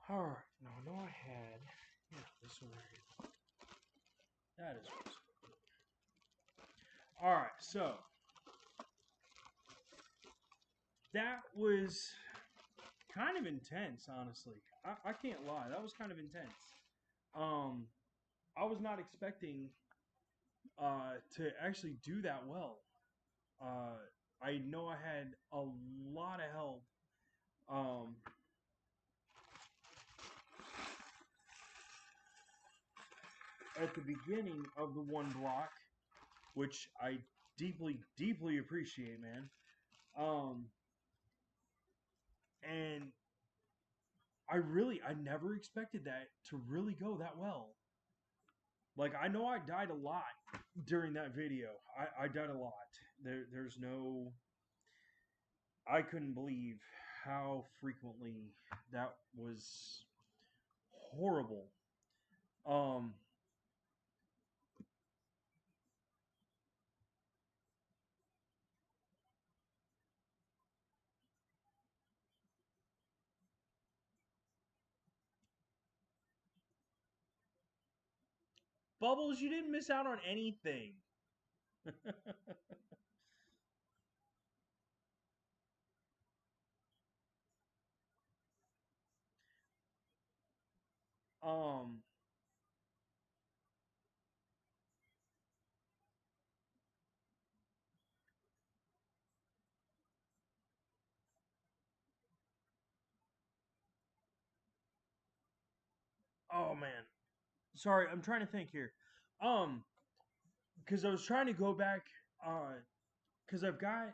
Alright, now I know I had. Yeah, this one right here. That is what's. Alright, so. That was kind of intense, honestly. I can't lie. That was kind of intense. Um, I was not expecting to actually do that well. Uh, I know I had a lot of help. Um, at the beginning of the one block, which I deeply, deeply appreciate, man. Um, and I never expected that to really go that well. Like, I know I died a lot during that video. I died a lot. There's no. I couldn't believe how frequently that was horrible. Um, Bubbles, you didn't miss out on anything. um, oh man, sorry, I'm trying to think here. Um, because I was trying to go back. Because I've got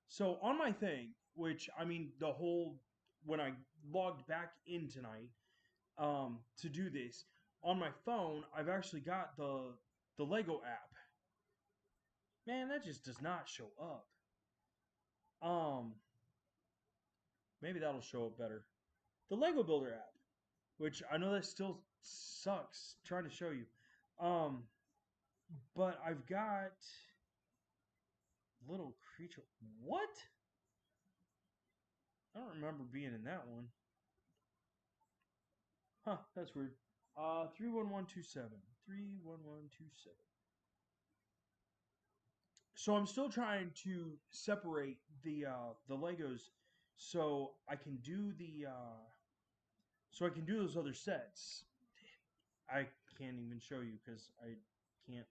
so on my thing, which I mean the whole when I logged back in tonight, to do this on my phone, I've actually got the Lego app. Man, that just does not show up. Um, maybe that'll show up better. The Lego Builder app, which I know that still sucks trying to show you. Um, but I've got little creature. What? I don't remember being in that one. Huh, that's weird. 31127. 31127. So I'm still trying to separate the Legos so I can do those other sets. I can't even show you because I can't.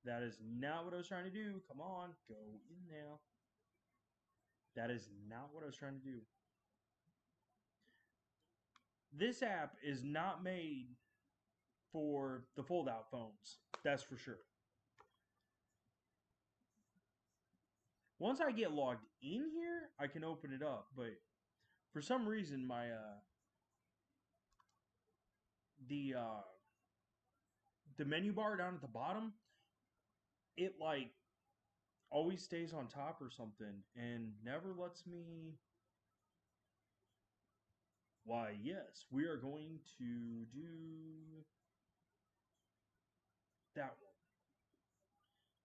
That is not what I was trying to do. Come on, go in now. That is not what I was trying to do. This app is not made for the fold out phones. That's for sure. Once I get logged in here, I can open it up, but for some reason my the uh the menu bar down at the bottom, it like always stays on top or something and never lets me. Why, yes, we are going to do that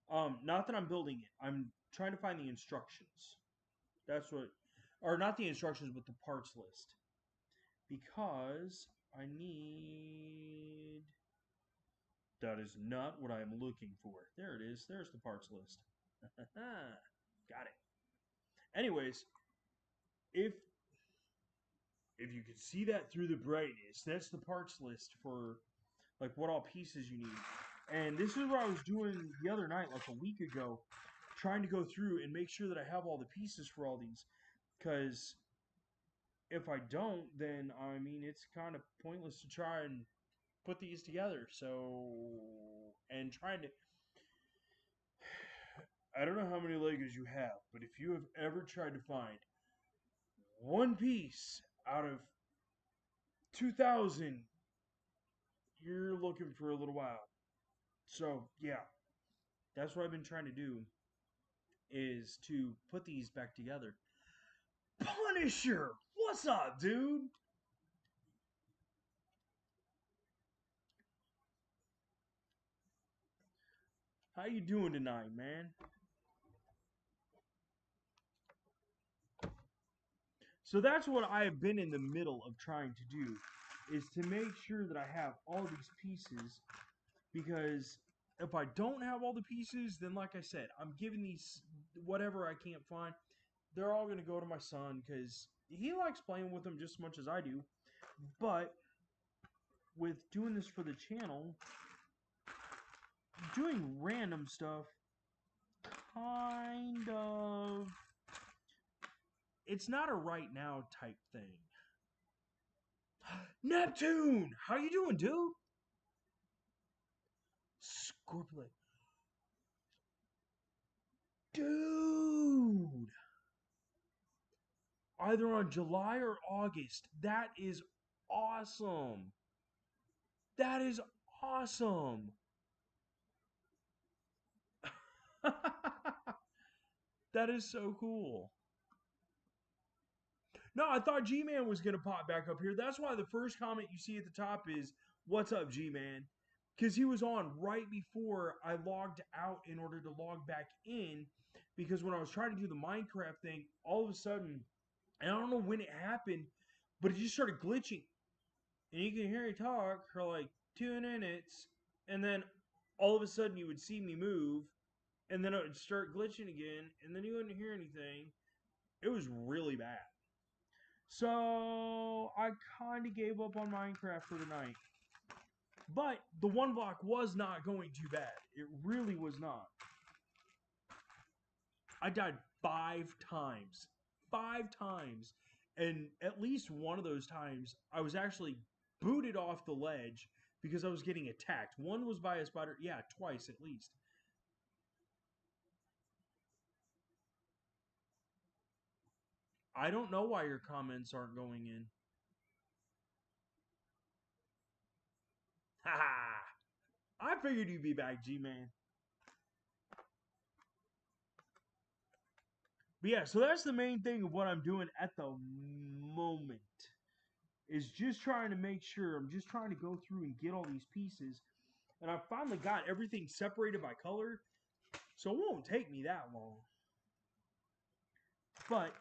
one. Not that I'm building it. I'm trying to find the instructions. That's what, or not the instructions, but the parts list. Because I need. That is not what I'm looking for. There it is. There's the parts list. Got it. Anyways, if you can see that through the brightness, that's the parts list for like what all pieces you need. And this is what I was doing the other night, like a week ago, trying to go through and make sure that I have all the pieces for all these. Because if I don't, then I mean it's kind of pointless to try and put these together. So and trying to. I don't know how many Legos you have, but if you have ever tried to find one piece out of 2,000, you're looking for a little while. So yeah, that's what I've been trying to do is to put these back together. Punisher, what's up, dude? How you doing tonight, man? So that's what I have been in the middle of trying to do, is to make sure that I have all these pieces, because if I don't have all the pieces, then like I said, I'm giving these whatever I can't find. They're all going to go to my son because he likes playing with them just as much as I do. But with doing this for the channel, doing random stuff kind of, it's not a right now type thing. Neptune, how you doing, dude? Scorpion, dude. Either on July or August. That is awesome. That is awesome. That is so cool. No, I thought G Man was going to pop back up here. That's why the first comment you see at the top is, "What's up, G Man?" Because he was on right before I logged out in order to log back in. Because when I was trying to do the Minecraft thing, all of a sudden, and I don't know when it happened, but it just started glitching. And you can hear me talk for like 2 minutes, and then all of a sudden you would see me move, and then it would start glitching again, and then you wouldn't hear anything. It was really bad. So I kind of gave up on Minecraft for the night. But the one block was not going too bad. It really was not. I died 5 times. 5 times. And at least one of those times, I was actually booted off the ledge because I was getting attacked. One was by a spider. Yeah, twice at least. I don't know why your comments aren't going in. Ha ha! I figured you'd be back, G-Man. But yeah, so that's the main thing of what I'm doing at the moment. Is just trying to make sure, I'm just trying to go through and get all these pieces. And I finally got everything separated by color, so it won't take me that long. But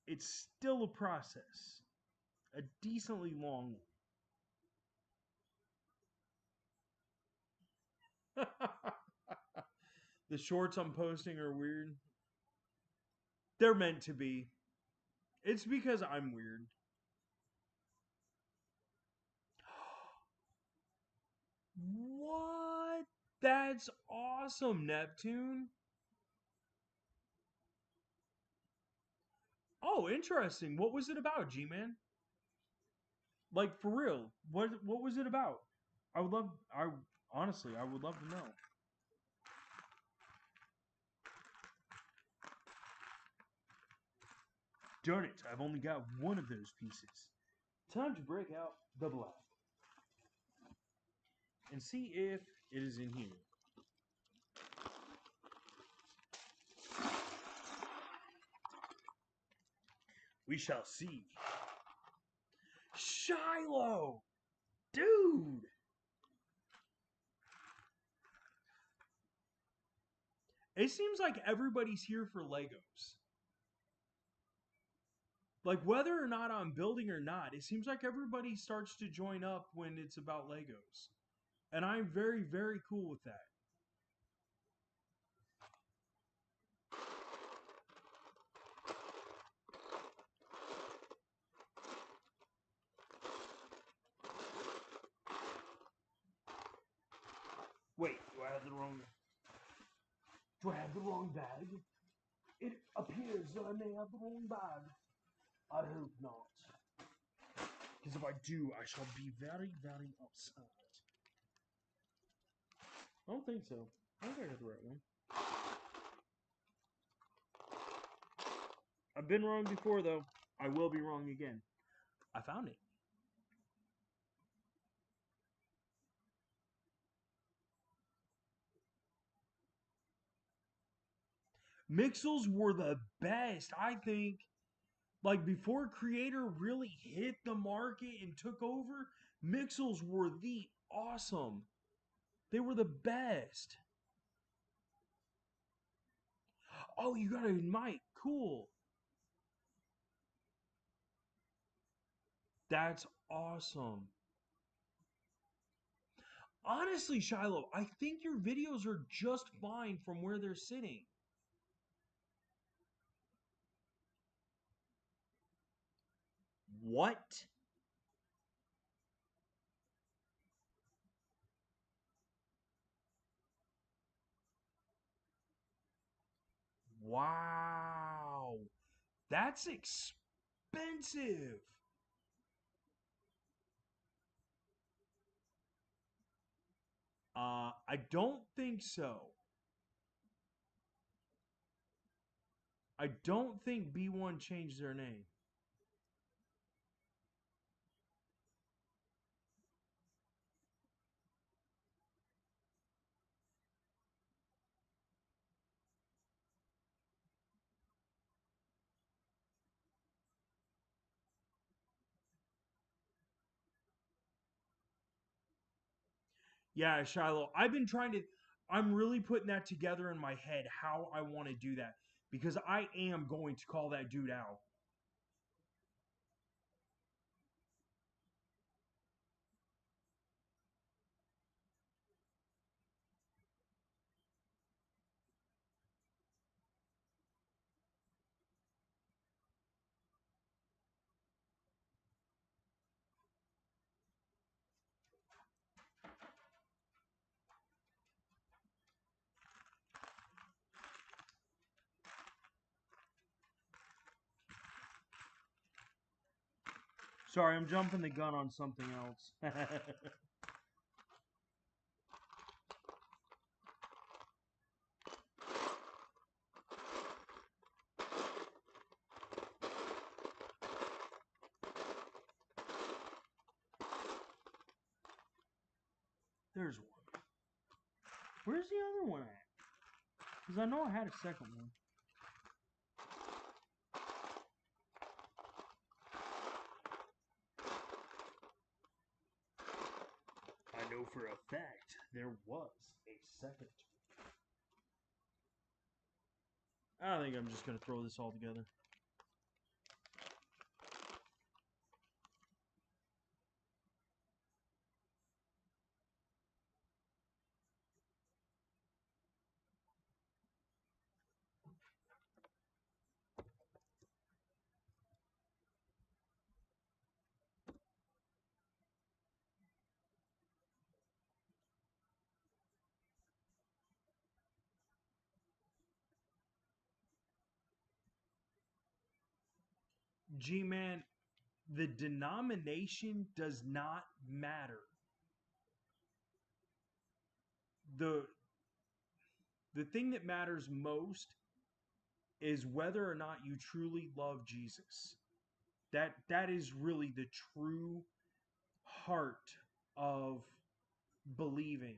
it's still a process. A decently long one. The shorts I'm posting are weird. They're meant to be. It's because I'm weird. What? That's awesome, Neptune. Oh, interesting. What was it about, G-Man? Like for real. What was it about? I honestly I would love to know. Darn it, I've only got one of those pieces. Time to break out the black and see if it is in here. We shall see. Shiloh! Dude! It seems like everybody's here for Legos. Like, whether or not I'm building or not, it seems like everybody starts to join up when it's about Legos. And I'm very, very cool with that. Wait, do I have the wrong... Do I have the wrong bag? It appears that I may have the wrong bag. I hope not. Because if I do, I shall be very, very upset. I don't think so. I think I got the right one. I've been wrong before, though. I will be wrong again. I found it. Mixels were the best, I think. Like, before Creator really hit the market and took over, Mixels were the awesome. They were the best. Oh, you got a mic. Cool. That's awesome. Honestly, Shiloh, I think your videos are just fine from where they're sitting. What? Wow. That's expensive. I don't think so. I don't think B1 changed their name. Yeah, Shiloh, I'm really putting that together in my head how I want to do that because I am going to call that dude out. Sorry, I'm jumping the gun on something else. There's one. Where's the other one at? Because I know I had a second one. I know for a fact there was a second. I think I'm just going to throw this all together. G Man, the denomination does not matter. The the thing that matters most is whether or not you truly love Jesus. That is really the true heart of believing.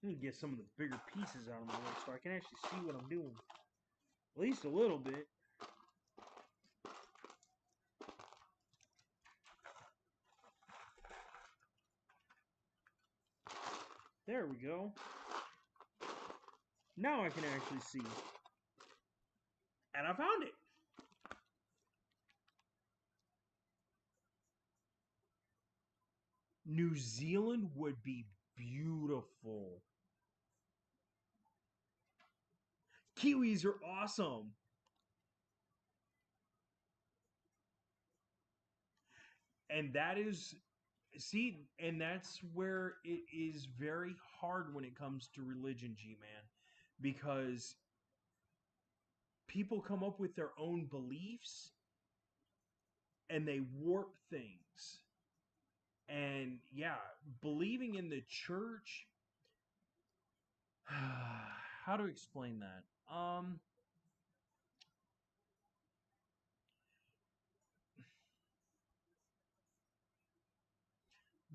Let me get some of the bigger pieces out of my way so I can actually see what I'm doing. At least a little bit. There we go. Now I can actually see. And I found it. New Zealand would be beautiful. Kiwis are awesome. And that is, see, and that's where it is very hard when it comes to religion, G Man, because people come up with their own beliefs and they warp things. And yeah, believing in the church, how to explain that?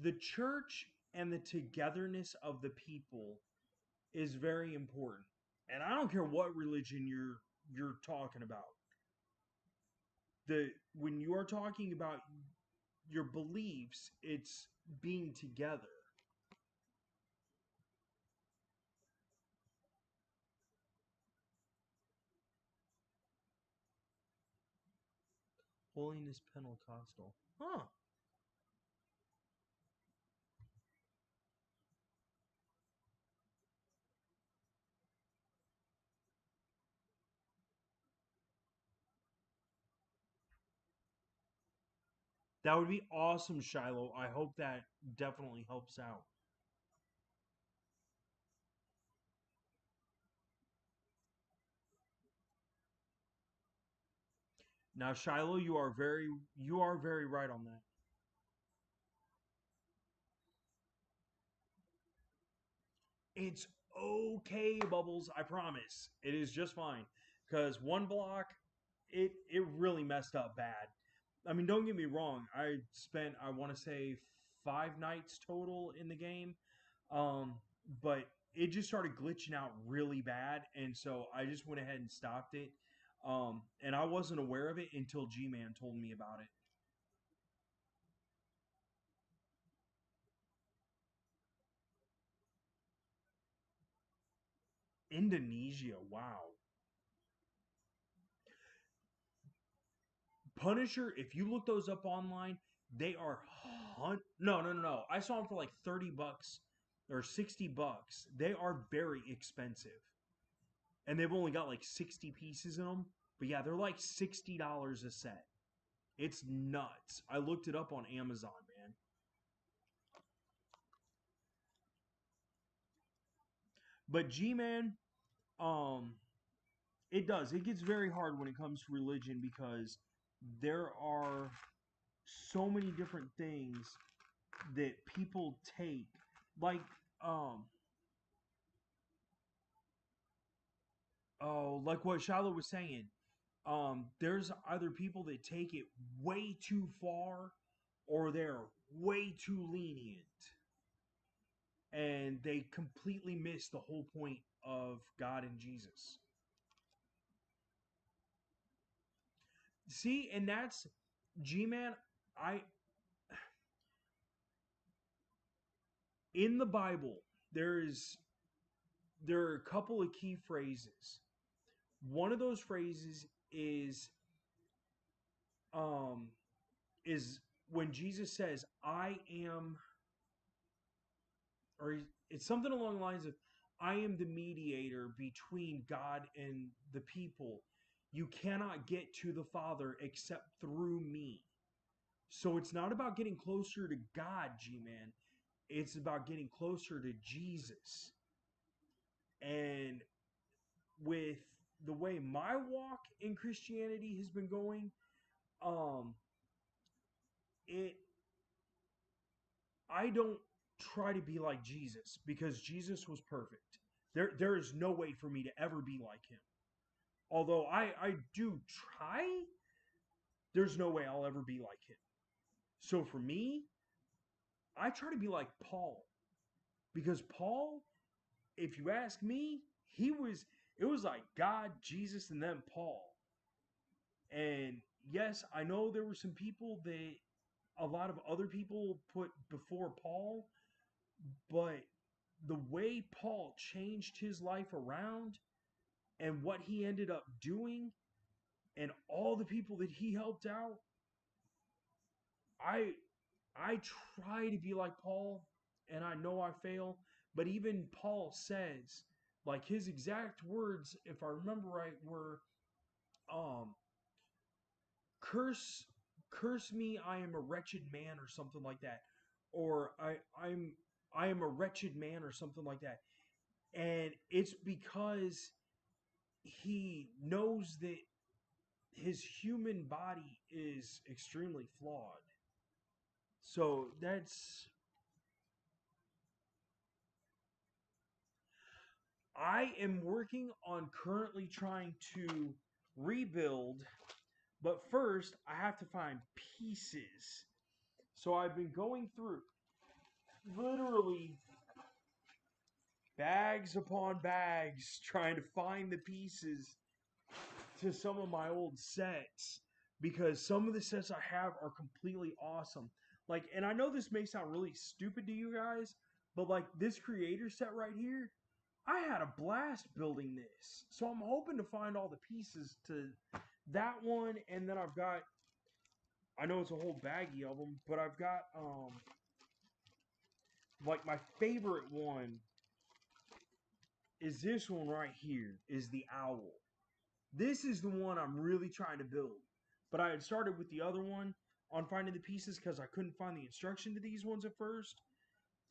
the church and the togetherness of the people is very important. And I don't care what religion you're talking about. The when you are talking about your beliefs, it's being together. Holiness Pentecostal. Huh. That would be awesome, Shiloh. I hope that definitely helps out. Now, Shiloh, you are very right on that. It's okay, Bubbles. I promise. It is just fine. Because one block, it really messed up bad. I mean, don't get me wrong. I spent, I want to say, 5 nights total in the game. But it just started glitching out really bad, and so I just went ahead and stopped it. And I wasn't aware of it until G-Man told me about it. Indonesia, wow. Punisher, if you look those up online, they are no, no, no, no. I saw them for like $30 or $60. They are very expensive, and they've only got like 60 pieces in them. But yeah, they're like $60 a set. It's nuts. I looked it up on Amazon, man. But G Man, um, it does. It gets very hard when it comes to religion because there are so many different things that people take. Like, um, oh, like what Shiloh was saying. There's either people that take it way too far or they're way too lenient and they completely miss the whole point of God and Jesus. See, and that's G Man. I In the Bible, there is there are a couple of key phrases. One of those phrases um is when Jesus says, "I am," or it's something along the lines of, "I am the mediator between God and the people. You cannot get to the Father except through me." So it's not about getting closer to God, G Man. It's about getting closer to Jesus. And with the way my walk in Christianity has been going, um, it I don't try to be like Jesus because Jesus was perfect. There is no way for me to ever be like him. Although I do try, there's no way I'll ever be like him. So for me, I try to be like Paul because Paul, if you ask me, it was like God, Jesus, and then Paul. And yes, I know there were some people that a lot of other people put before Paul, but the way Paul changed his life around and what he ended up doing and all the people that he helped out, I I try to be like Paul and I know I fail, but even Paul says, like his exact words, if I remember right, were um curse curse me, I am a wretched man, or something like that. Or I am a wretched man, or something like that. And it's because he knows that his human body is extremely flawed. So that's I am working on currently trying to rebuild, but first I have to find pieces. So I've been going through. literally bags upon bags trying to find the pieces to some of my old sets because some of the sets I have are completely awesome. Like, and I know this may sound really stupid to you guys, but like this creator set right here, I had a blast building this. So I'm hoping to find all the pieces to that one, and then I've got, I know it's a whole baggie of them, but I've got like my favorite one is this one right here, is the owl. This is the one I'm really trying to build. But I had started with the other one on finding the pieces because I couldn't find the instruction to these ones at first.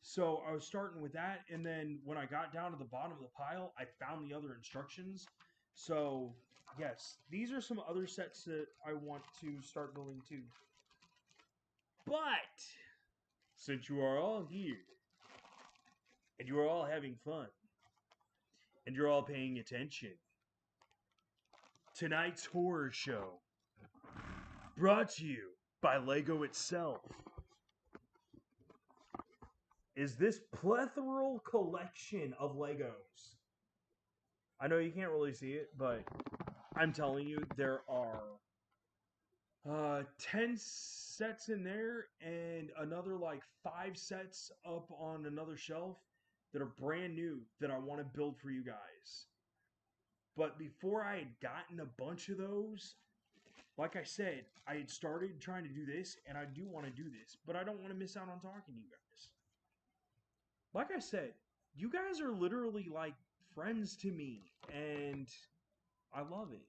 So I was starting with that, and then when I got down to the bottom of the pile, I found the other instructions. So yes, these are some other sets that I want to start building too. But since you are all here and you are all having fun and you're all paying attention, tonight's horror show brought to you by Lego itself is this plethora collection of Legos. I know you can't really see it, but I'm telling you, there are 10 sets in there and another like 5 sets up on another shelf that are brand new that I want to build for you guys. But before I had gotten a bunch of those, like I said, I had started trying to do this and I do want to do this, but I don't want to miss out on talking to you guys. Like I said, you guys are literally like friends to me, and I love it.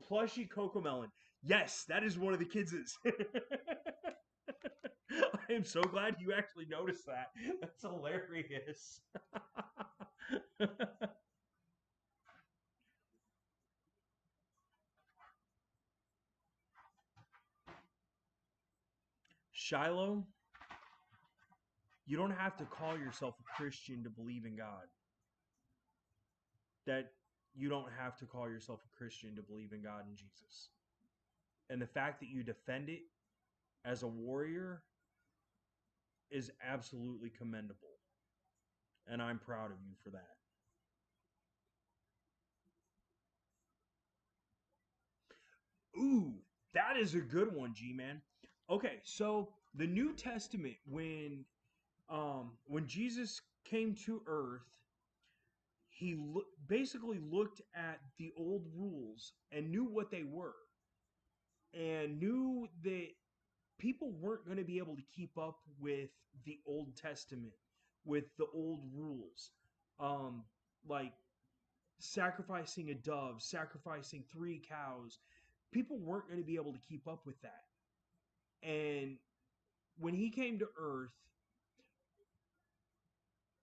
Plushy Coco Melon. Yes, that is one of the kids'. I am so glad you actually noticed that. That's hilarious. Shiloh, you don't have to call yourself a Christian to believe in God. That you don't have to call yourself a Christian to believe in God and Jesus. And the fact that you defend it as a warrior is absolutely commendable. And I'm proud of you for that. Ooh, that is a good one, G man. Okay, so the New Testament, when Jesus came to Earth, he basically looked at the old rules and knew what they were, and knew that people weren't going to be able to keep up with the Old Testament, with the old rules, um, like sacrificing a dove, sacrificing 3 cows. People weren't going to be able to keep up with that. And when he came to Earth,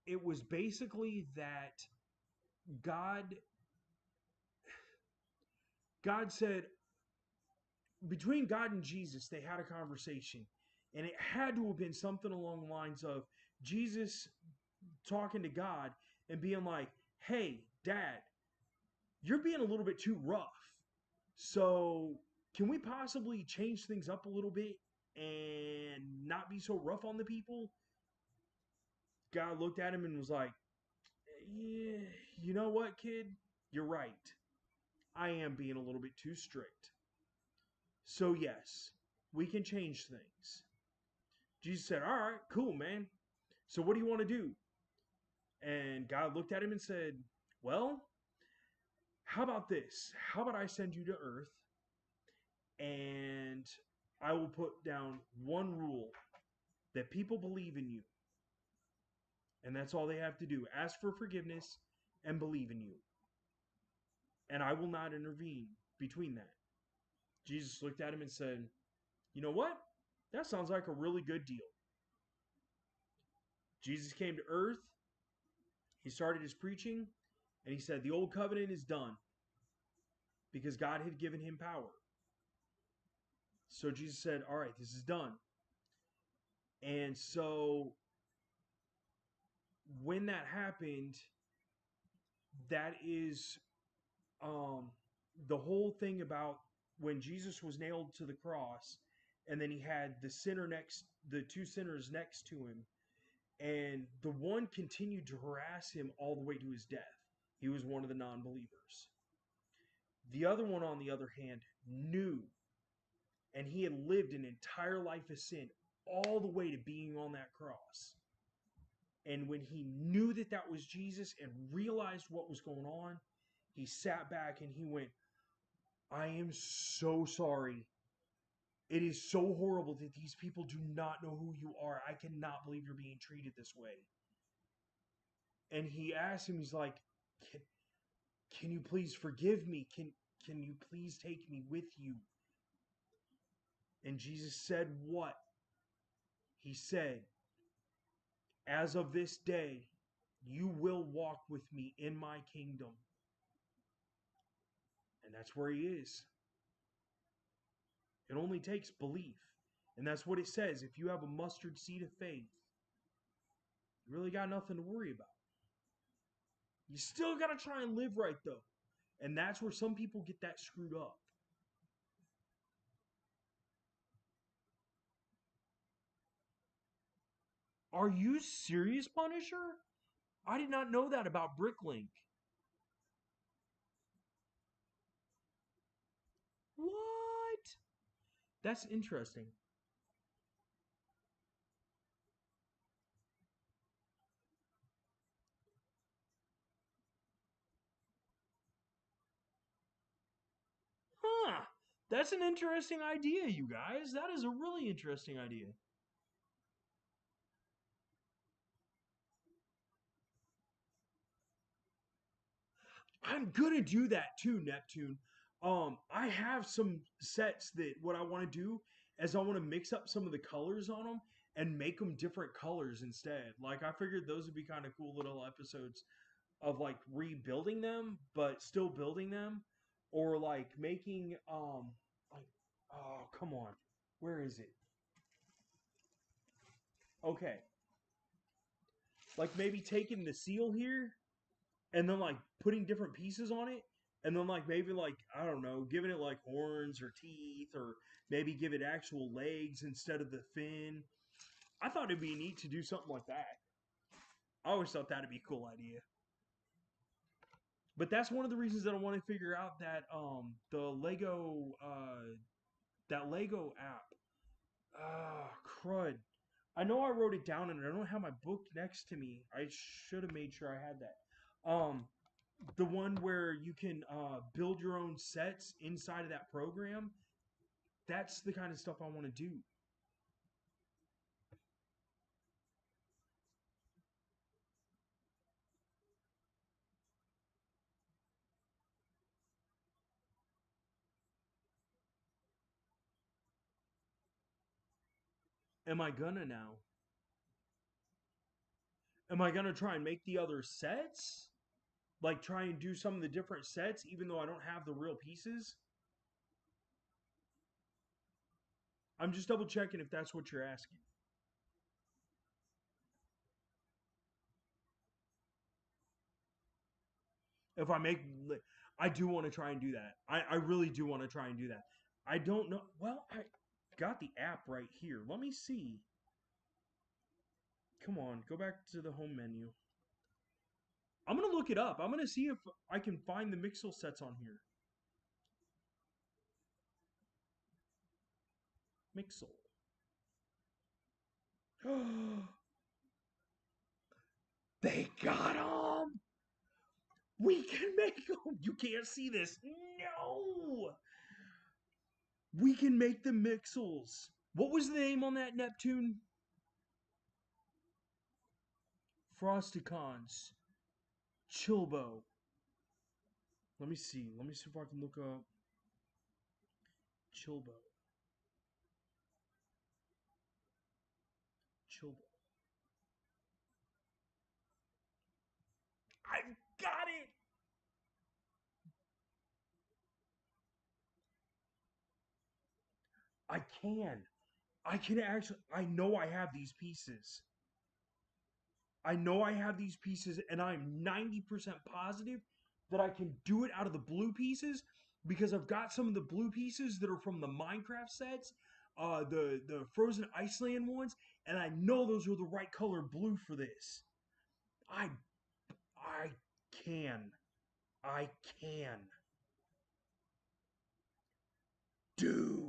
it was basically that God God said, between God and Jesus, they had a conversation. And it had to have been something along the lines of Jesus talking to God and being like, hey, Dad, you're being a little bit too rough. So can we possibly change things up a little bit and not be so rough on the people? God looked at him and was like, yeah, you know what, kid? You're right. I am being a little bit too strict. So, yes, we can change things. Jesus said, all right, cool, man. So, what do you want to do? And God looked at him and said, well, how about this? How about I send you to earth and I will put down one rule that people believe in you. And that's all they have to do. Ask for forgiveness and believe in you. And I will not intervene between that. Jesus looked at him and said, you know what? That sounds like a really good deal. Jesus came to earth. He started his preaching. And he said, the old covenant is done because God had given him power. So Jesus said, all right, this is done. And so when that happened, that is the whole thing about when Jesus was nailed to the cross and then he had the two sinners next to him, and the one continued to harass him all the way to his death. He was one of the non-believers. The other one, on the other hand, knew, and he had lived an entire life of sin all the way to being on that cross. And when he knew that that was Jesus and realized what was going on, he sat back and he went, I am so sorry. It is so horrible that these people do not know who you are. I cannot believe you're being treated this way. And he asked him, he's like, can you please forgive me? Can you please take me with you? And Jesus said what? He said, as of this day, you will walk with me in my kingdom. And that's where he is. It only takes belief. And that's what it says. If you have a mustard seed of faith, you really got nothing to worry about. You still got to try and live right, though. And that's where some people get that screwed up. Are you serious, Punisher? I did not know that about Bricklink. What? That's interesting. Huh. That's an interesting idea, you guys. That is a really interesting idea. I'm gonna do that too, Neptune. I have some sets that what I want to do is I want to mix up some of the colors on them and make them different colors instead. Like I figured those would be kind of cool little episodes of like rebuilding them, but still building them, or like making like oh come on, where is it? Okay, like maybe taking the seal here and then like putting different pieces on it, and then like maybe like I don't know, giving it like horns or teeth, or maybe give it actual legs instead of the fin. I thought it'd be neat to do something like that. I always thought that'd be a cool idea. But that's one of the reasons that I want to figure out that that Lego app. Ah, crud. I know I wrote it down and I don't have my book next to me. I should have made sure I had that. The one where you can build your own sets inside of that program. That's the kind of stuff I want to do. Am I gonna now? Am I gonna try and make the other sets? Like try and do some of the different sets, even though I don't have the real pieces? I'm just double checking if that's what you're asking. If I make, I do want to try and do that. I really do want to try and do that. I don't know. Well, I got the app right here. Let me see. Come on, go back to the home menu. I'm gonna look it up. I'm gonna see if I can find the Mixel sets on here. Mixel. They got them. We can make them. You can't see this. No. We can make the Mixels. What was the name on that Neptune? Frosticons. Chilbo. Let me see. Let me see if I can look up Chilbo. Chilbo. I've got it. I can. I can actually. I know I have these pieces. I know I have these pieces, and I'm 90% positive that I can do it out of the blue pieces because I've got some of the blue pieces that are from the Minecraft sets. the Frozen Iceland ones, and I know those are the right color blue for this. I I can. I can. Dude.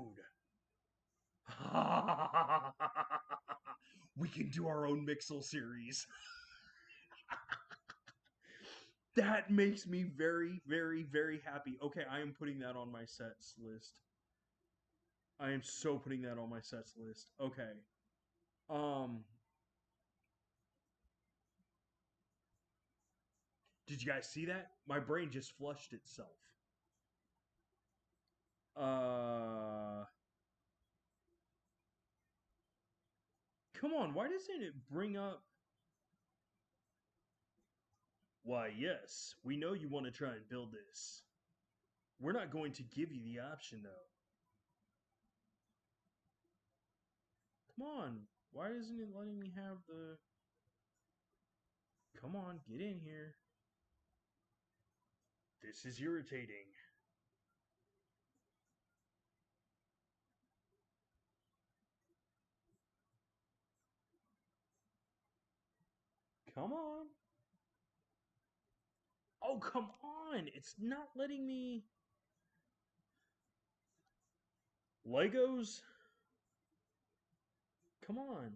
We can do our own Mixel series. That makes me very, very, very happy. Okay, I am putting that on my sets list. I am so putting that on my sets list. Okay. Um, did you guys see that? My brain just flushed itself. Uh, come on, why doesn't it bring up? Why, yes, we know you want to try and build this. We're not going to give you the option, though. Come on, why isn't it letting me have the. Come on, get in here. This is irritating. Come on. Oh, come on. It's not letting me. Legos? Come on.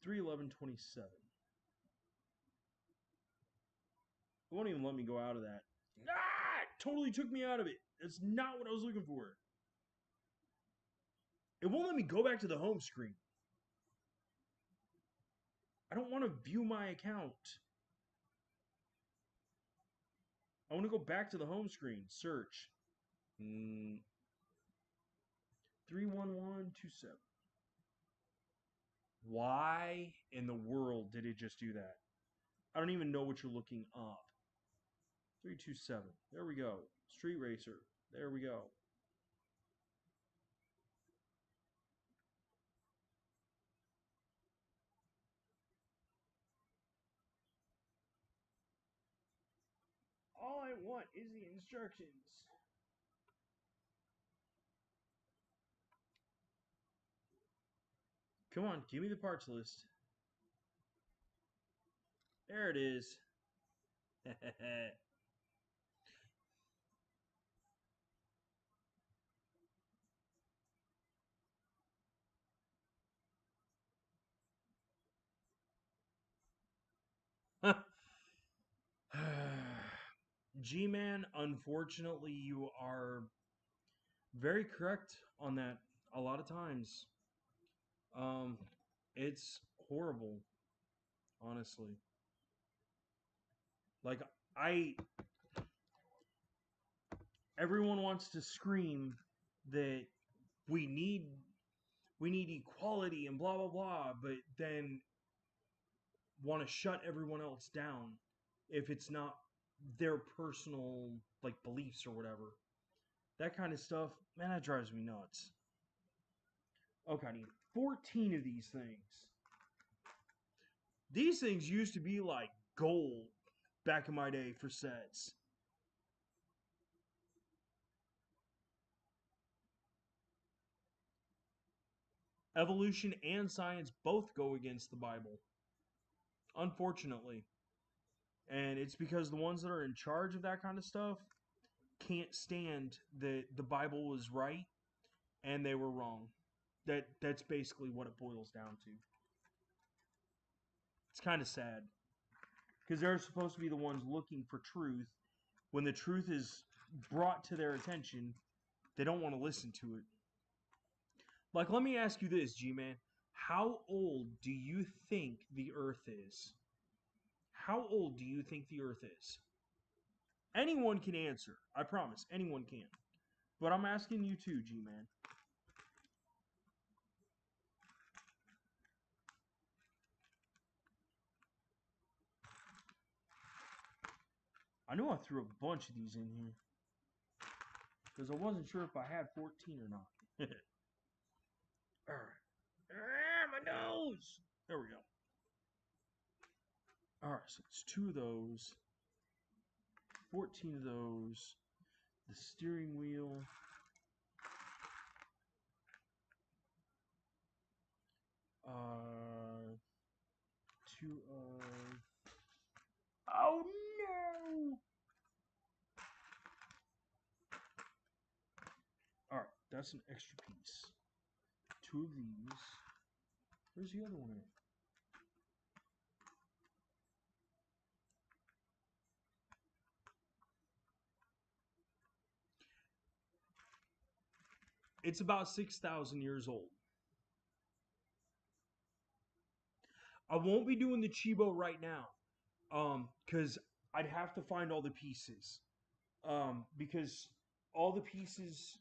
Three 1127. It won't even let me go out of that. Ah! It totally took me out of it. That's not what I was looking for. It won't let me go back to the home screen. I don't want to view my account. I want to go back to the home screen. Search. 31127. Why in the world did it just do that? I don't even know what you're looking up. 327. There we go. Street Racer. There we go. All I want is the instructions. Come on, give me the parts list. There it is. G-Man, unfortunately, you are very correct on that a lot of times. Um, it's horrible, honestly. Like I everyone wants to scream that we need we need equality and blah blah blah, but then want to shut everyone else down if it's not their personal like beliefs or whatever. That kind of stuff, man, that drives me nuts. Okay, I need 14 of these things. These things used to be like gold back in my day for sets. Evolution and science both go against the Bible, unfortunately. And it's because the ones that are in charge of that kind of stuff can't stand that the Bible was right and they were wrong. That's basically what it boils down to. It's kind of sad because they're supposed to be the ones looking for truth. When the truth is brought to their attention, they don't want to listen to it. Like, let me ask you this, G-Man. How old do you think the Earth is? How old do you think the Earth is? Anyone can answer. I promise. Anyone can. But I'm asking you too, G-Man. I know I threw a bunch of these in here. Because I wasn't sure if I had 14 or not. Alright. Ah, my nose! There we go. Alright, so it's 2 of those, 14 of those, the steering wheel, uh, 2 of... Oh no! Alright, that's an extra piece. 2 of these. Where's the other one at? It's about 6,000 years old. I won't be doing the Chibo right now, because I'd have to find all the pieces, because all the pieces,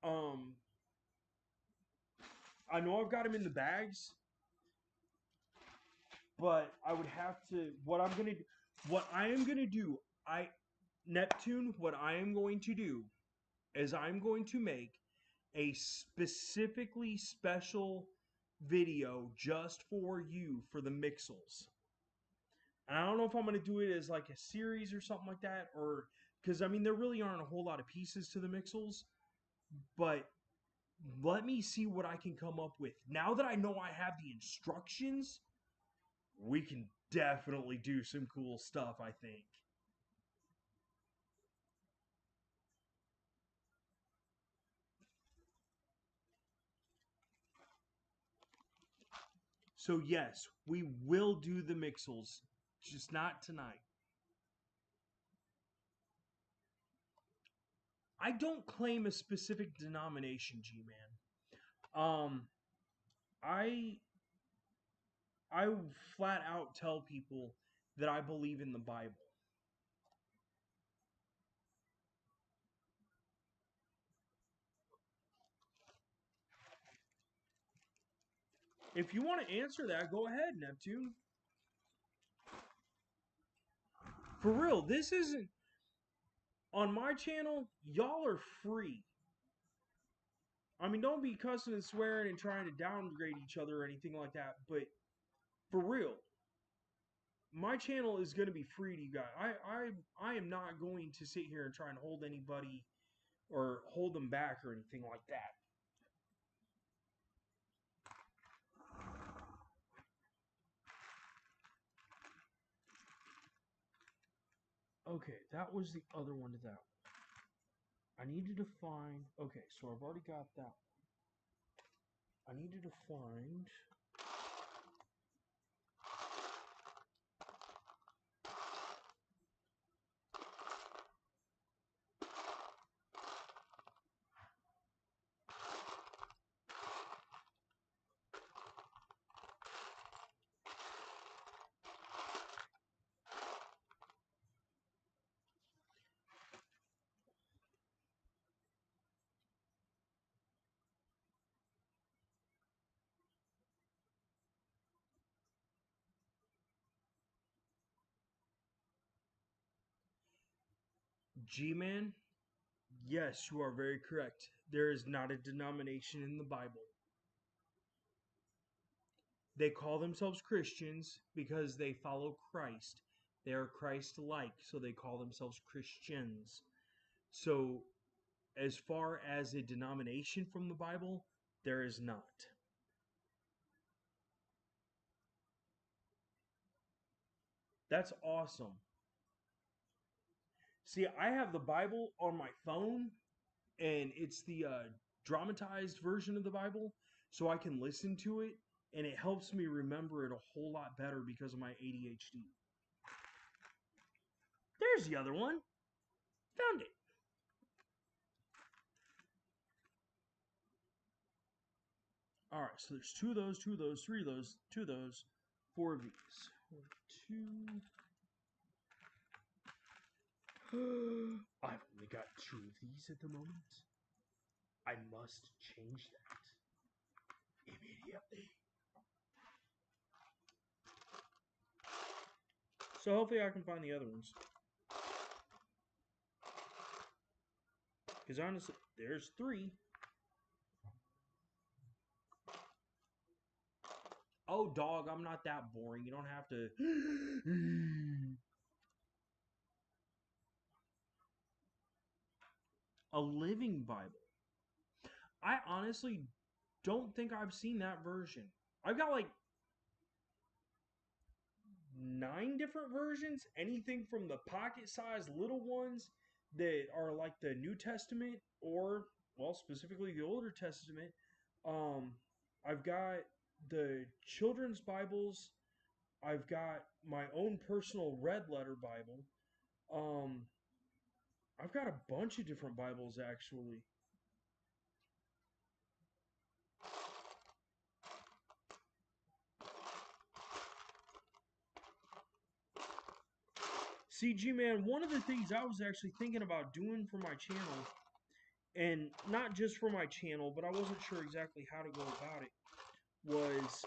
um, I know I've got them in the bags, but I would have to. What I am gonna do, Neptune. What I am going to do is I'm going to make a specifically special video just for you for the Mixels. And I don't know if I'm going to do it as like a series or something like that, or because I mean, there really aren't a whole lot of pieces to the Mixels, but let me see what I can come up with. Now that I know I have the instructions, we can definitely do some cool stuff, I think. So, yes, we will do the Mixels, just not tonight. I don't claim a specific denomination, G-Man. I I flat out tell people that I believe in the Bible. If you want to answer that, go ahead, Neptune. For real, this isn't on my channel. Y'all are free. I mean, don't be cussing and swearing and trying to downgrade each other or anything like that. But for real, my channel is going to be free to you guys. I am not going to sit here and try and hold anybody or hold them back or anything like that. Okay, that was the other one to that one. I needed to find. Okay, so I've already got that one. I needed to find. G-Man, yes, you are very correct. There is not a denomination in the Bible. They call themselves Christians because they follow Christ. They are Christ-like, so they call themselves Christians. So, as far as a denomination from the Bible, there is not. That's awesome. See, I have the Bible on my phone, and it's the dramatized version of the Bible, so I can listen to it, and it helps me remember it a whole lot better because of my ADHD. There's the other one. Found it. All right, so there's 2 of those, 2 of those, 3 of those, 2 of those, 4 of these. 2. I've only got 2 of these at the moment. I must change that immediately. So hopefully I can find the other ones. Because honestly, there's 3. Oh, dog, I'm not that boring. You don't have to. A living Bible. I honestly don't think I've seen that version. I've got like 9 different versions. Anything from the pocket-sized little ones that are like the New Testament, or well, specifically the Older Testament. Um, I've got the children's Bibles. I've got my own personal red letter Bible. Um, I've got a bunch of different Bibles actually. CG man, one of the things I was actually thinking about doing for my channel, and not just for my channel, but I wasn't sure exactly how to go about it, was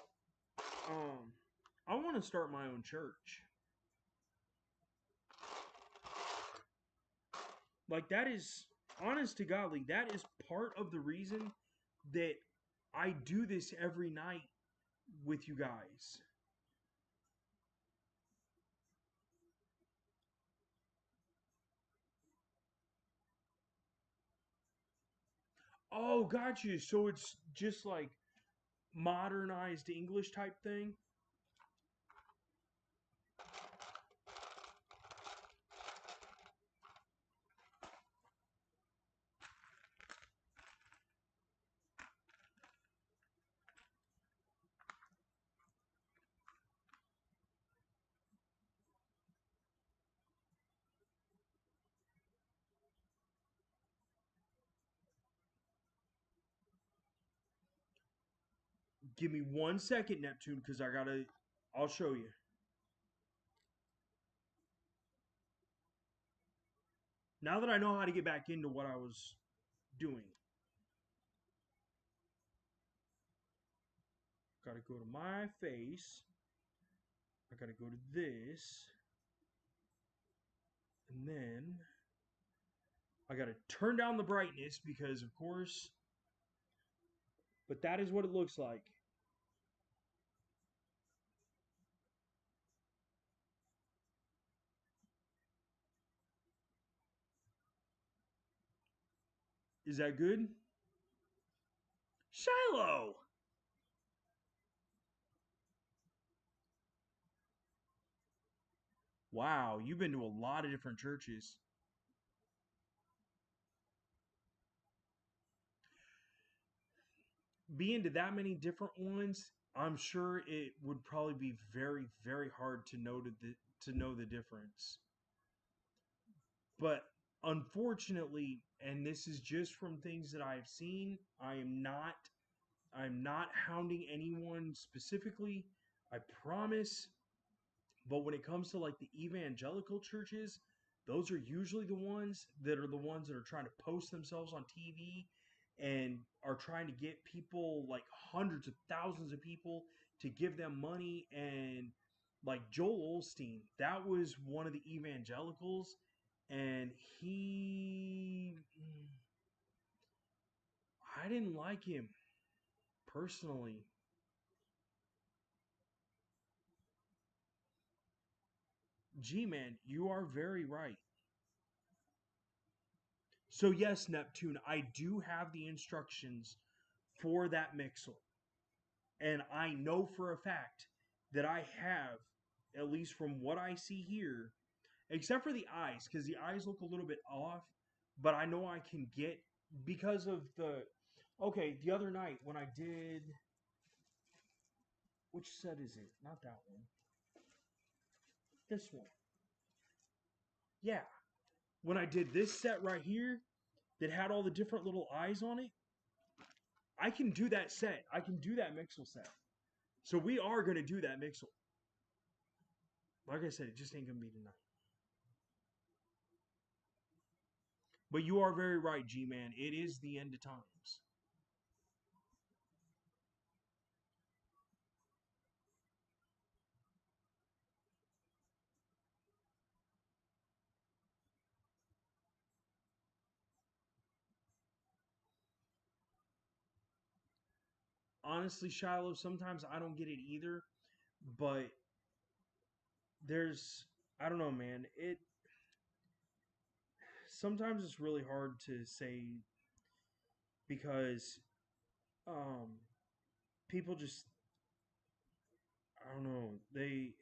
um I want to start my own church. Like that is honest to godly, that is part of the reason that I do this every night with you guys. Oh, got you. So it's just like modernized English type thing. Give me 1 second, Neptune, because I gotta. I'll show you. Now that I know how to get back into what I was doing, gotta go to my face. I gotta go to this, and then I gotta turn down the brightness because, of course, but that is what it looks like. Is that good? Shiloh! Wow, you've been to a lot of different churches. Being to that many different ones, I'm sure it would probably be very, very hard to know the difference. But unfortunately, and this is just from things that I've seen, I'm not hounding anyone specifically. I promise. But when it comes to like the evangelical churches, those are usually the ones that are trying to post themselves on TV and are trying to get people, like hundreds of thousands of people, to give them money. And like Joel Osteen, that was one of the evangelicals, and I didn't like him personally. G man, you are very right. So yes, Neptune, I do have the instructions for that mixel. And I know for a fact that I have, at least from what I see here, except for the eyes, because the eyes look a little bit off, but I know I can get, because of the. Okay, the other night when I did. Which set is it? Not that one. This one. Yeah. When I did this set right here that had all the different little eyes on it, I can do that set. I can do that mixel set. So we are going to do that mixel. Like I said, it just ain't going to be tonight. But you are very right, G Man. It is the end of times. honestly, Shiloh, sometimes I don't get it either. But there's, I don't know, man. It sometimes it's really hard to say because um, people just, I don't know, they.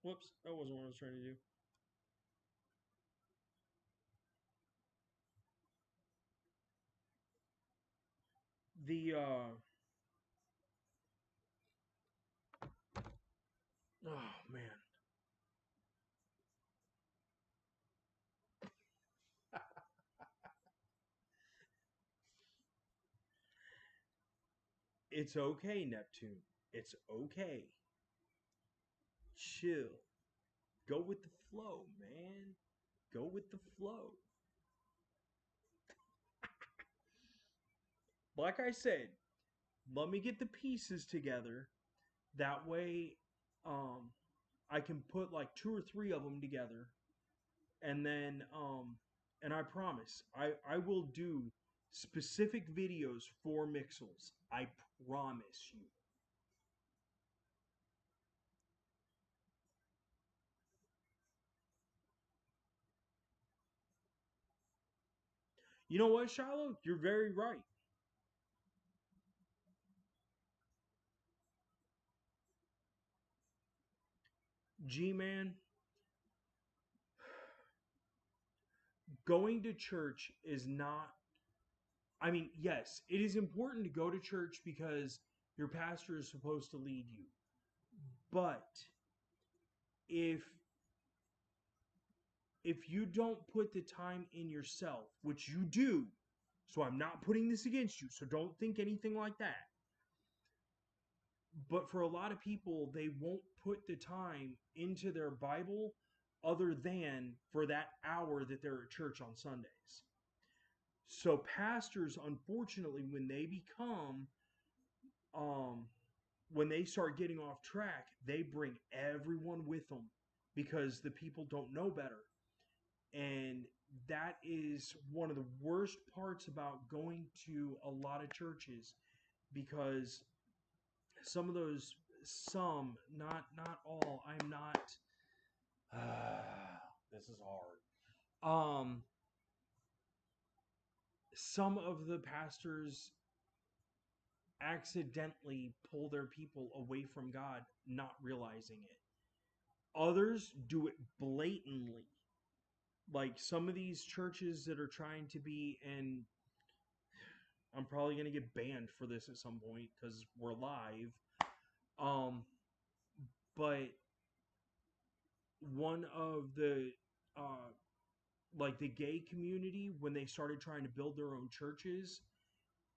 Whoops, that wasn't what I was trying to do. The oh man, it's okay, Neptune. It's okay. Chill. Go with the flow, man. Go with the flow. Like I said, let me get the pieces together. That way, um, I can put like two or three of them together, and then, and I promise, I will do specific videos for Mixels. I promise you. You know what, Shiloh? You're very right. G man, going to church is not. I mean, yes, it is important to go to church because your pastor is supposed to lead you. But if if you don't put the time in yourself, which you do, so I'm not putting this against you, so don't think anything like that. But for a lot of people, they won't put the time into their Bible other than for that hour that they're at church on Sundays. So pastors, unfortunately, um when they start getting off track, they bring everyone with them because the people don't know better. And that is one of the worst parts about going to a lot of churches because some of those, some, not all, I'm not, this is hard. Um, some of the pastors accidentally pull their people away from God, not realizing it. Others do it blatantly. Like some of these churches that are trying to be, and I'm probably going to get banned for this at some point because we're live. Um, but one of the uh, like the gay community, when they started trying to build their own churches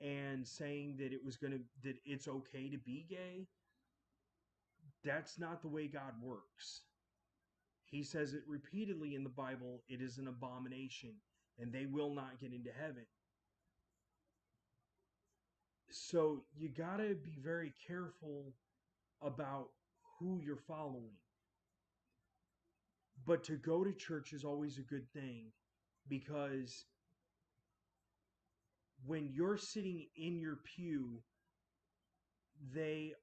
and saying that it's okay to be gay, that's not the way God works. He says it repeatedly in the Bible. It is an abomination, and they will not get into heaven. So you gotta be very careful about who you're following. But to go to church is always a good thing because when you're sitting in your pew, they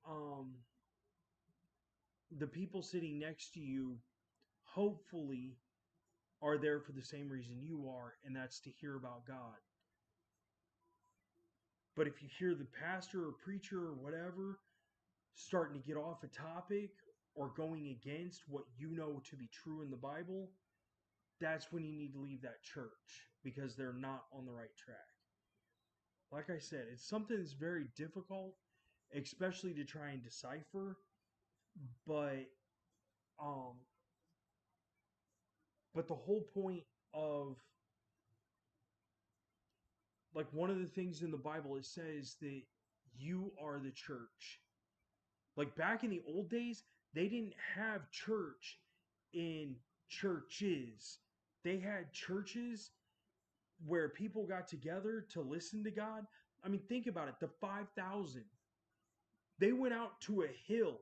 the people sitting next to you hopefully are there for the same reason you are, and that's to hear about God. But if you hear the pastor or preacher or whatever starting to get off a topic or going against what you know to be true in the Bible, that's when you need to leave that church because they're not on the right track. Like I said, it's something that's very difficult, especially to try and decipher. But um, but the whole point of like one of the things in the Bible, it says that you are the church. Like back in the old days, they didn't have church in churches. They had churches where people got together to listen to God. I mean, think about it. The 5,000, they went out to a hill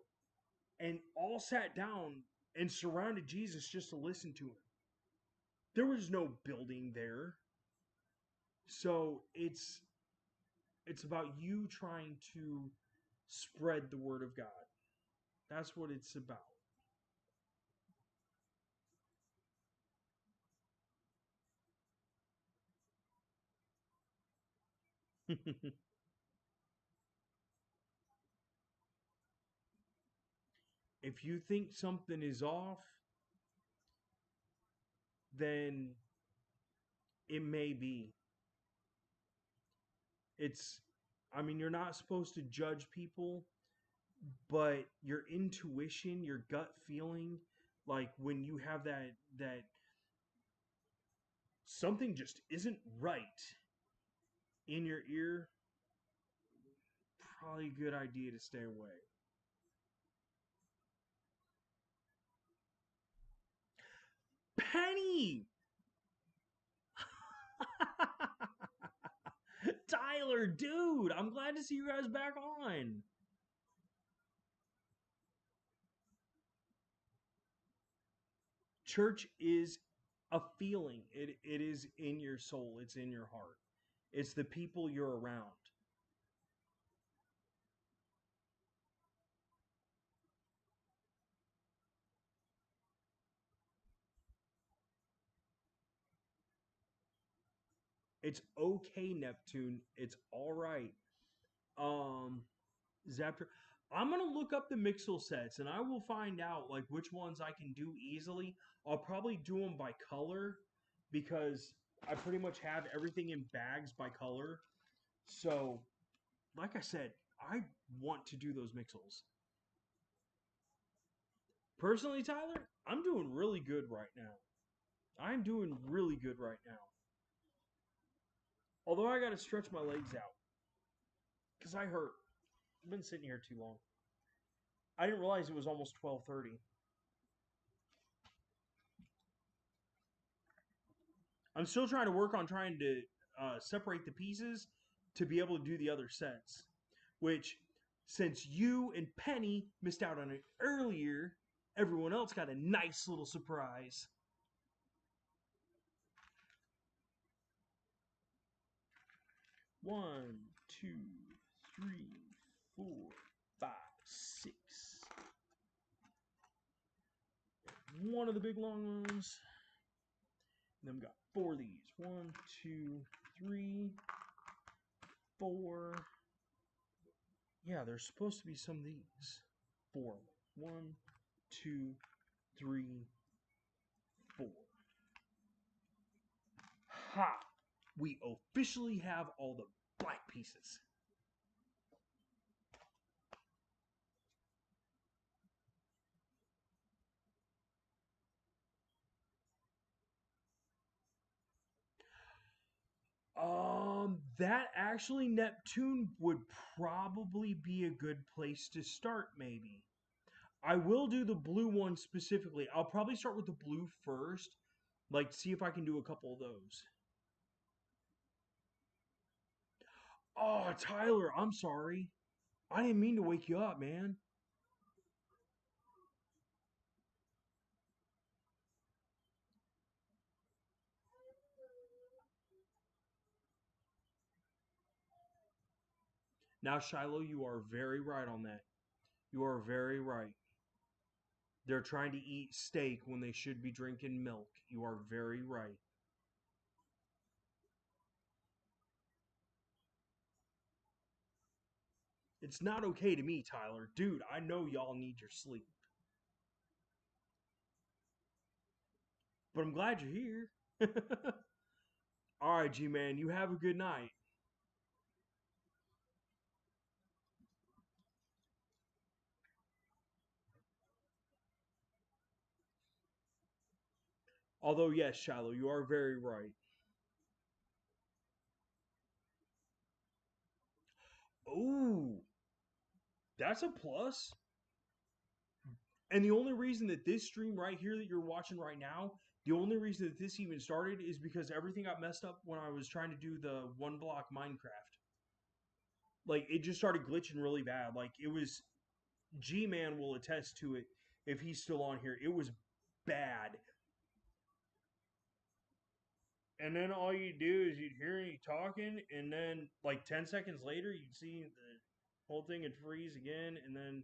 and all sat down and surrounded Jesus just to listen to him. There was no building there. So it's about you trying to spread the word of God. That's what it's about. If you think something is off, then it may be. It's I mean, you're not supposed to judge people, but your intuition, your gut feeling, like when you have that something just isn't right in your ear, probably a good idea to stay away. Penny! Tyler, dude, I'm glad to see you guys back on. Church is a feeling. It is in your soul. It's in your heart. It's the people you're around. It's okay, Neptune. It's all right. Um, Zapter. I'm gonna look up the Mixel sets and I will find out like which ones I can do easily. I'll probably do them by color because I pretty much have everything in bags by color. So, like I said, I want to do those Mixels. Personally, Tyler, I'm doing really good right now. I'm doing really good right now. Although I got to stretch my legs out because I hurt. I've been sitting here too long. I didn't realize it was almost 12:30. I'm still trying to work on trying to separate the pieces to be able to do the other sets. Which, since you and Penny missed out on it earlier, everyone else got a nice little surprise. One, two, three, four, five, six. One of the big long ones. And then we got four of these. One, two, three, four. Yeah, there's supposed to be some of these. Four. One, two, three, four. Ha! We officially have all the black pieces. That actually Neptune would probably be a good place to start, maybe. I will do the blue one specifically. I'll probably start with the blue first, like see if I can do a couple of those. Oh, Tyler, I'm sorry. I didn't mean to wake you up, man. Now, Shiloh, you are very right on that. You are very right. They're trying to eat steak when they should be drinking milk. You are very right. It's not okay to me, Tyler. Dude, I know y'all need your sleep. But I'm glad you're here. All right, G Man, you have a good night. Although, yes, Shiloh, you are very right. Ooh, that's a plus. And the only reason that this stream right here that you're watching right now, the only reason that this even started is because everything got messed up when I was trying to do the one block Minecraft. Like it just started glitching really bad. Like it was G Man will attest to it if he's still on here. It was bad. And then all you do is you'd hear me talking, and then like 10 seconds later, you'd see the whole thing would freeze again, and then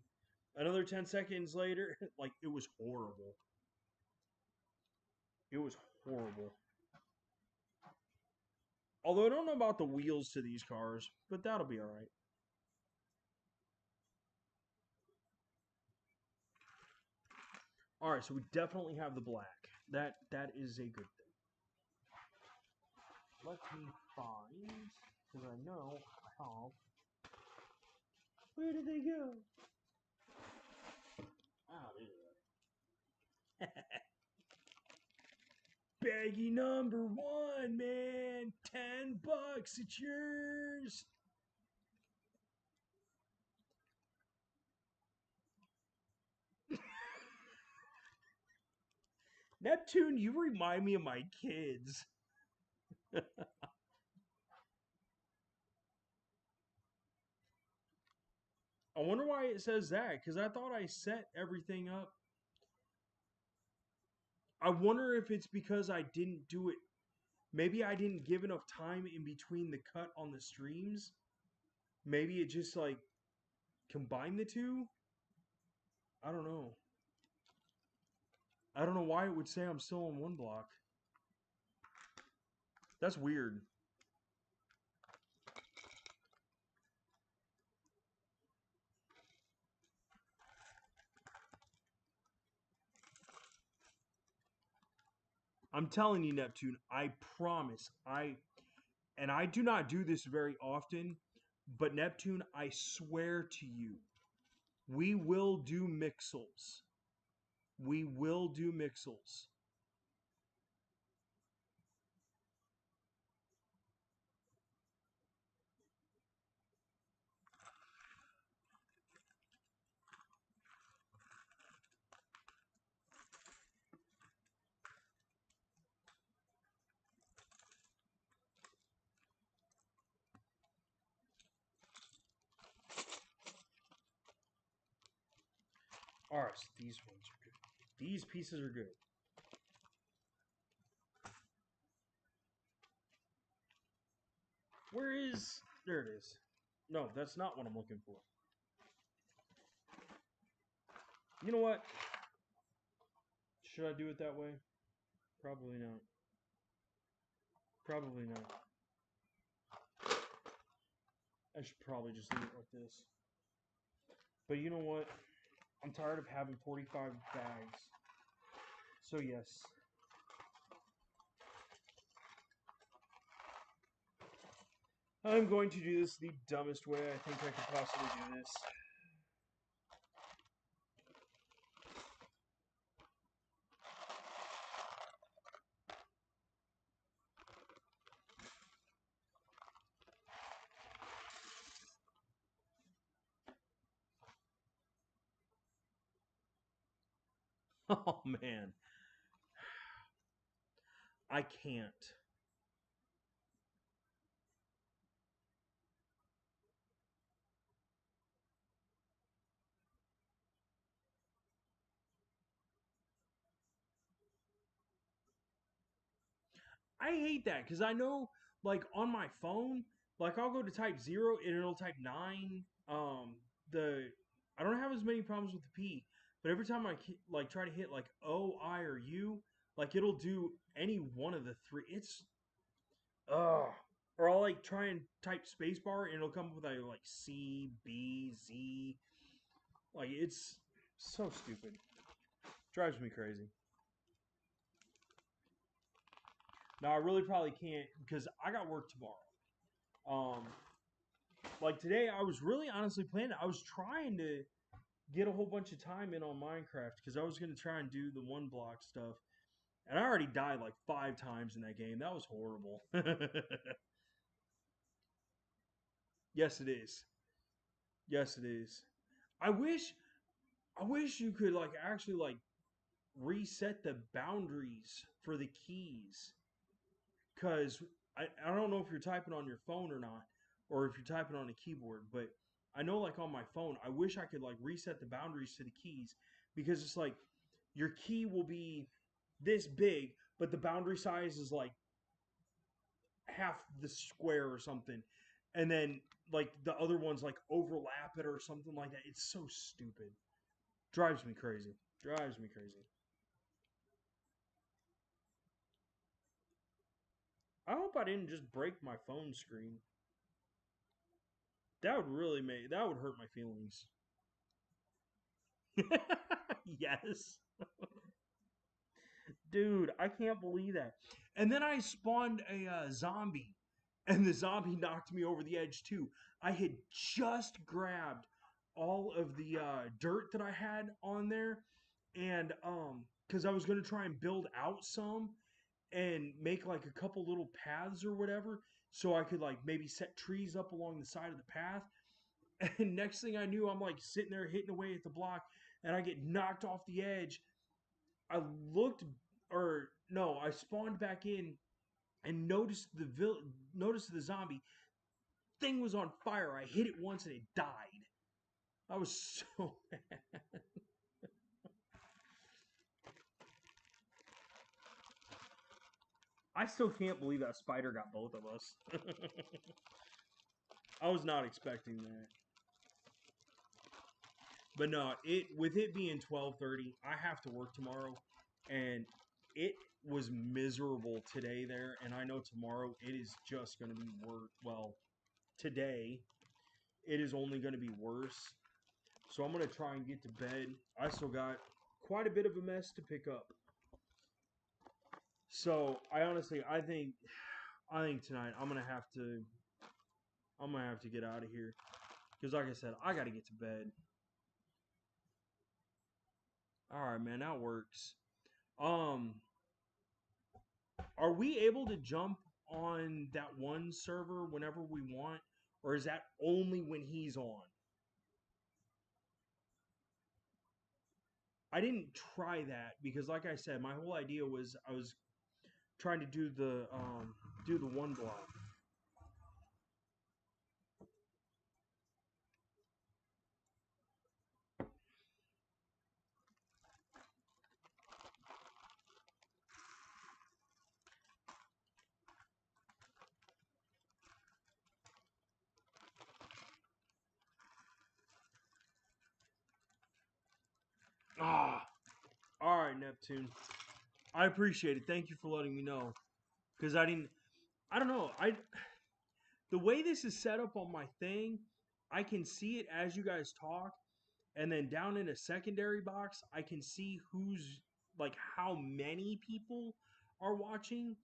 another 10 seconds later, like it was horrible. It was horrible. Although I don't know about the wheels to these cars, but that'll be all right. All right, so we definitely have the black. That is a good thing. Let me find, because I know I have. Where did they go? Ah, there they are. Baggy number one, man. $10, it's yours. Neptune, you remind me of my kids. I wonder why it says that, because I thought I set everything up. I wonder if it's because I didn't do it. Maybe I didn't give enough time in between the cut on the streams. Maybe it just like combined the two. I don't know. I don't know why it would say I'm still on one block. That's weird. I'm telling you, Neptune, I promise. I do not do this very often, but Neptune, I swear to you, we will do mixels. We will do mixels. All right, so these ones are good. These pieces are good. Where is? There it is. No, that's not what I'm looking for. You know what? Should I do it that way? Probably not. Probably not. I should probably just leave it like this. But you know what? I'm tired of having 45 bags. So yes, I'm going to do this the dumbest way I think I could possibly do this. Oh man, I can't. I hate that because I know, like on my phone, like I'll go to type 0 and it'll type 9. The I don't have as many problems with the P, but every time I like try to hit like O, I, or U, like it'll do any one of the three. It's ugh. Or I'll like try and type spacebar and it'll come up with like C, B, Z. Like it's so stupid. Drives me crazy. Now I really probably can't because I got work tomorrow. Um, like today, I was really honestly planning. I was trying to get a whole bunch of time in on Minecraft because I was going to try and do the one block stuff, and I already died like 5 times in that game. That was horrible. Yes, it is. Yes, it is. I wish. I wish you could like actually like reset the boundaries for the keys because I don't know if you're typing on your phone or not, or if you're typing on a keyboard, but I know like on my phone, I wish I could like reset the boundaries to the keys because it's like your key will be this big, but the boundary size is like half the square or something, and then like the other ones like overlap it or something like that. It's so stupid. Drives me crazy. Drives me crazy. I hope I didn't just break my phone screen. That would hurt my feelings. Yes. Dude, I can't believe that. And then I spawned a zombie, and the zombie knocked me over the edge too. I had just grabbed all of the dirt that I had on there, and because I was going to try and build out some and make like a couple little paths or whatever, so I could like maybe set trees up along the side of the path. And next thing I knew, I'm like sitting there hitting away at the block, and I get knocked off the edge. I looked, or no, I spawned back in and noticed the zombie thing was on fire. I hit it once and it died. I was so mad. I still can't believe that spider got both of us. I was not expecting that. But no, it with it being 12:30, I have to work tomorrow, and it was miserable today there, and I know tomorrow it is just going to be worse. Well, today it is only going to be worse. So I'm going to try and get to bed. I still got quite a bit of a mess to pick up. So I think tonight I'm gonna have to get out of here because like I said, I got to get to bed. All right, man, that works. Um, are we able to jump on that one server whenever we want, or is that only when he's on? I didn't try that because, like I said, my whole idea was I was trying to do the one block. Ah, all right, Neptune. I appreciate it. Thank you for letting me know because I didn't. I don't know. I the way this is set up on my thing, I can see it as you guys talk, and then down in a secondary box, I can see who's like how many people are watching.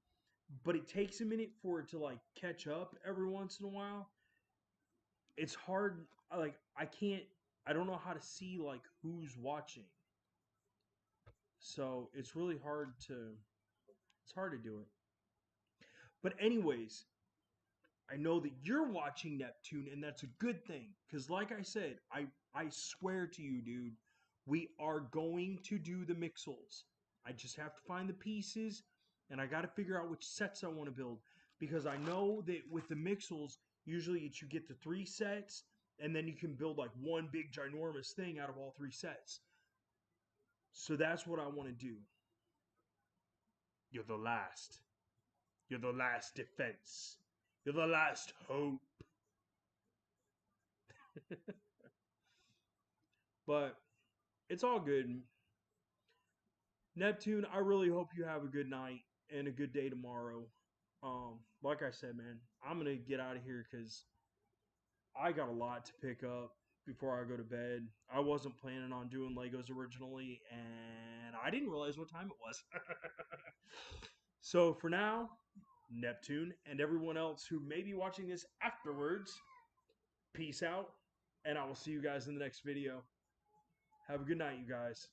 But it takes a minute for it to like catch up every once in a while. It's hard. Like I can't. I don't know how to see like who's watching. So it's really hard to. It's hard to do it. But anyways, I know that you're watching Neptune, and that's a good thing. Because, like I said, I swear to you, dude, we are going to do the mixels. I just have to find the pieces, and I got to figure out which sets I want to build. Because I know that with the mixels, usually it's you get the 3 sets, and then you can build like one big ginormous thing out of all 3 sets. So that's what I want to do. You're the last. You're the last defense. You're the last hope. But it's all good. Neptune, I really hope you have a good night and a good day tomorrow. Like I said, man, I'm gonna get out of here because I got a lot to pick up before I go to bed. I wasn't planning on doing Legos originally, and I didn't realize what time it was. So for now, Neptune and everyone else who may be watching this afterwards, peace out, and I will see you guys in the next video. Have a good night, you guys.